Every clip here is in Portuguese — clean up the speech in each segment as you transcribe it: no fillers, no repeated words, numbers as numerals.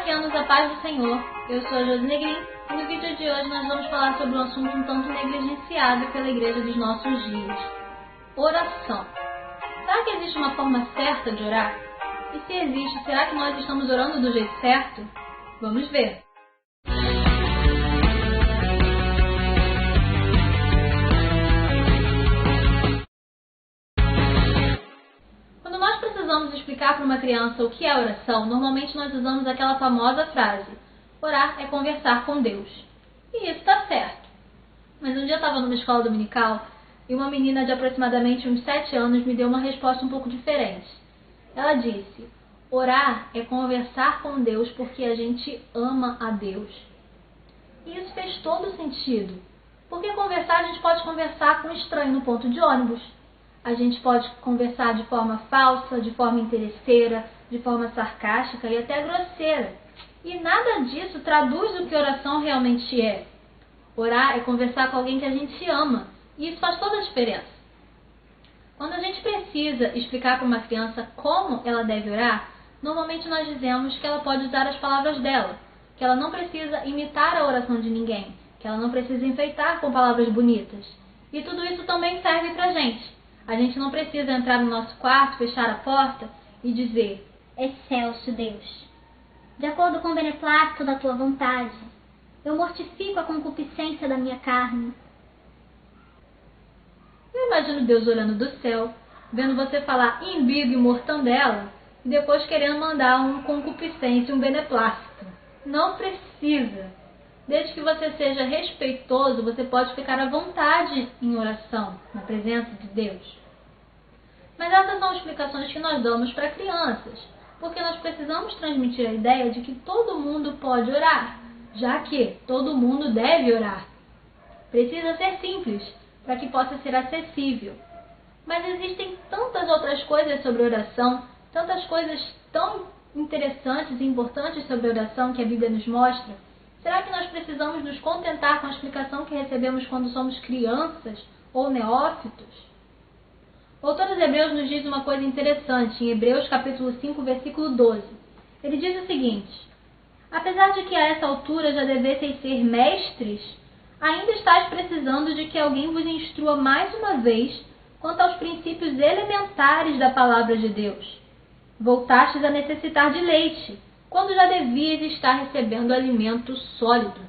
crianos, a paz do Senhor. Eu sou a Josi Negrin e no vídeo de hoje nós vamos falar sobre um assunto um tanto negligenciado pela igreja dos nossos dias: oração. Será que existe uma forma certa de orar? E se existe, será que nós estamos orando do jeito certo? Vamos ver! Quando nós precisamos explicar para uma criança o que é oração, normalmente nós usamos aquela famosa frase: orar é conversar com Deus. E isso está certo. Mas um dia eu estava numa escola dominical e uma menina de aproximadamente uns 7 anos me deu uma resposta um pouco diferente. Ela disse: orar é conversar com Deus porque a gente ama a Deus. E isso fez todo sentido. Porque conversar, a gente pode conversar com um estranho no ponto de ônibus. A gente pode conversar de forma falsa, de forma interesseira, de forma sarcástica e até grosseira. E nada disso traduz o que oração realmente é. Orar é conversar com alguém que a gente ama. E isso faz toda a diferença. Quando a gente precisa explicar para uma criança como ela deve orar, normalmente nós dizemos que ela pode usar as palavras dela, que ela não precisa imitar a oração de ninguém, que ela não precisa enfeitar com palavras bonitas. E tudo isso também serve para a gente. A gente não precisa entrar no nosso quarto, fechar a porta e dizer: excelso Deus, de acordo com o beneplácito da tua vontade, eu mortifico a concupiscência da minha carne. Eu imagino Deus olhando do céu, vendo você falar imbigo e mortandela e depois querendo mandar um concupiscência, um beneplácito. Não precisa. Desde que você seja respeitoso, você pode ficar à vontade em oração, na presença de Deus. Mas essas são explicações que nós damos para crianças, porque nós precisamos transmitir a ideia de que todo mundo pode orar, já que todo mundo deve orar. Precisa ser simples, para que possa ser acessível. Mas existem tantas outras coisas sobre oração, tantas coisas tão interessantes e importantes sobre oração que a Bíblia nos mostra. Será que nós precisamos nos contentar com a explicação que recebemos quando somos crianças ou neófitos? O autor dos Hebreus nos diz uma coisa interessante em Hebreus capítulo 5, versículo 12. Ele diz o seguinte: apesar de que a essa altura já devesseis ser mestres, ainda estáis precisando de que alguém vos instrua mais uma vez quanto aos princípios elementares da palavra de Deus. Voltastes a necessitar de leite, quando já devias estar recebendo alimento sólido.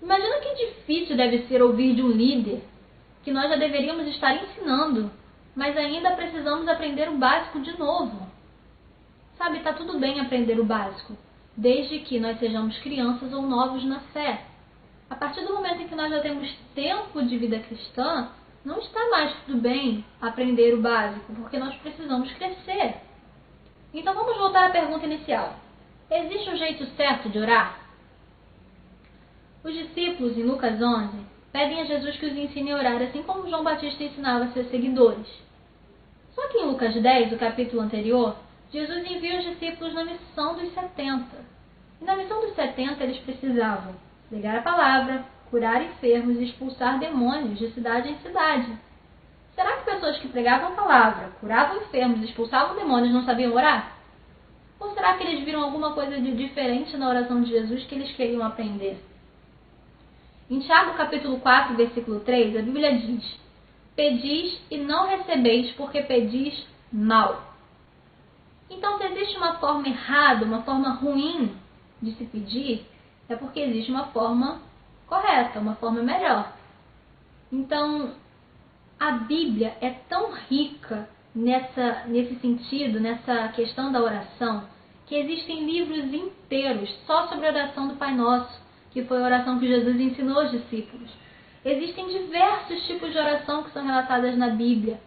Imagina que difícil deve ser ouvir de um líder que nós já deveríamos estar ensinando, mas ainda precisamos aprender o básico de novo. Sabe, está tudo bem aprender o básico, desde que nós sejamos crianças ou novos na fé. A partir do momento em que nós já temos tempo de vida cristã, não está mais tudo bem aprender o básico, porque nós precisamos crescer. Então vamos voltar à pergunta inicial. Existe um jeito certo de orar? Os discípulos, em Lucas 11, pedem a Jesus que os ensine a orar, assim como João Batista ensinava a seus seguidores. Só que em Lucas 10, o capítulo anterior, Jesus envia os discípulos na missão dos 70. E na missão dos 70 eles precisavam pregar a palavra, curar enfermos e expulsar demônios de cidade em cidade. Será que pessoas que pregavam a palavra, curavam enfermos e expulsavam demônios não sabiam orar? Ou será que eles viram alguma coisa de diferente na oração de Jesus que eles queriam aprender? Em Tiago capítulo 4, versículo 3, a Bíblia diz: pedis e não recebeis porque pedis mal. Então, se existe uma forma errada, uma forma ruim de se pedir, é porque existe uma forma correta, uma forma melhor. Então, a Bíblia é tão rica nesse sentido, nessa questão da oração, que existem livros inteiros só sobre a oração do Pai Nosso, que foi a oração que Jesus ensinou aos discípulos. Existem diversos tipos de oração que são relatadas na Bíblia,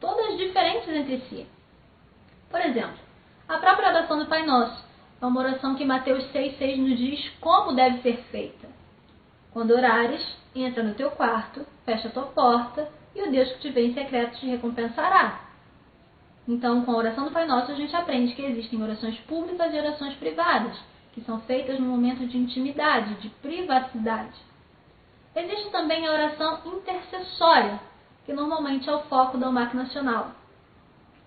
todas diferentes entre si. Por exemplo, a própria oração do Pai Nosso é uma oração que Mateus 6,6 nos diz como deve ser feita. Quando orares, entra no teu quarto, fecha a tua porta, e o Deus que te vê em secreto te recompensará. Então, com a oração do Pai Nosso, a gente aprende que existem orações públicas e orações privadas, que são feitas no momento de intimidade, de privacidade. Existe também a oração intercessória, que normalmente é o foco da UMAC Nacional.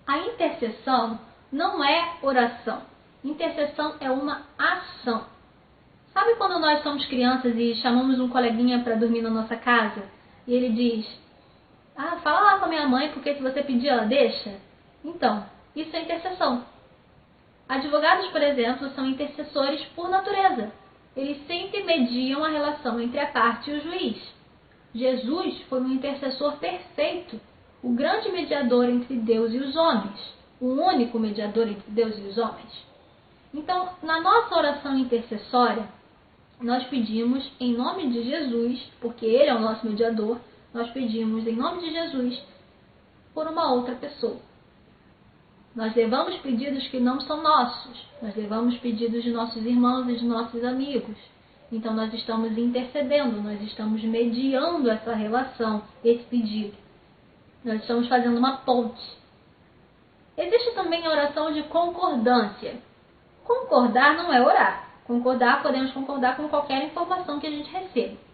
A intercessão não é oração. Intercessão é uma ação. Sabe quando nós somos crianças e chamamos um coleguinha para dormir na nossa casa e ele diz: fala lá com a minha mãe porque se você pedir ela deixa? Então, isso é intercessão. Advogados, por exemplo, são intercessores por natureza. Eles sempre mediam a relação entre a parte e o juiz. Jesus foi um intercessor perfeito, o grande mediador entre Deus e os homens, o único mediador entre Deus e os homens. Então, na nossa oração intercessória, nós pedimos em nome de Jesus, porque Ele é o nosso mediador, nós pedimos em nome de Jesus por uma outra pessoa. Nós levamos pedidos que não são nossos, nós levamos pedidos de nossos irmãos e de nossos amigos. Então nós estamos intercedendo, nós estamos mediando essa relação, esse pedido. Nós estamos fazendo uma ponte. Existe também a oração de concordância. Concordar não é orar. Podemos concordar com qualquer informação que a gente receba.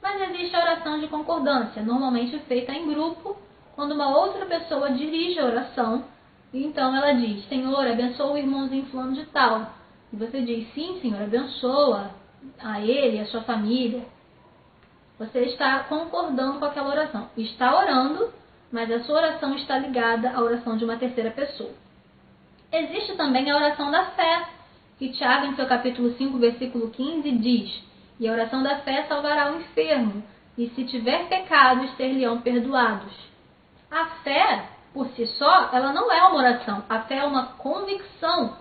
Mas existe a oração de concordância, normalmente feita em grupo, quando uma outra pessoa dirige a oração, e então ela diz: Senhor, abençoa o irmãozinho fulano de tal. E você diz: sim, Senhor, abençoa a ele e a sua família. Você está concordando com aquela oração. Está orando, mas a sua oração está ligada à oração de uma terceira pessoa. Existe também a oração da fé, que Tiago, em seu capítulo 5, versículo 15, diz: e a oração da fé salvará o enfermo, e se tiver pecados, ser-lhe-ão perdoados. A fé, por si só, ela não é uma oração. A fé é uma convicção.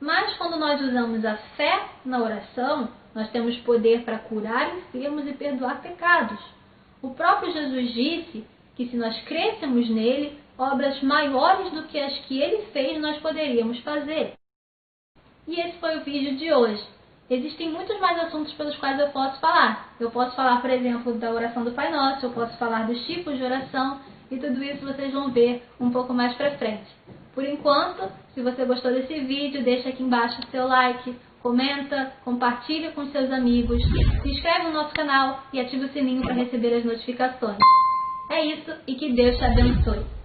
Mas quando nós usamos a fé na oração, nós temos poder para curar enfermos e perdoar pecados. O próprio Jesus disse que se nós crêssemos nele, obras maiores do que as que ele fez nós poderíamos fazer. E esse foi o vídeo de hoje. Existem muitos mais assuntos pelos quais eu posso falar. Eu posso falar, por exemplo, da oração do Pai Nosso, eu posso falar dos tipos de oração, e tudo isso vocês vão ver um pouco mais pra frente. Por enquanto, se você gostou desse vídeo, deixa aqui embaixo o seu like, comenta, compartilha com seus amigos, se inscreve no nosso canal e ativa o sininho para receber as notificações. É isso e que Deus te abençoe.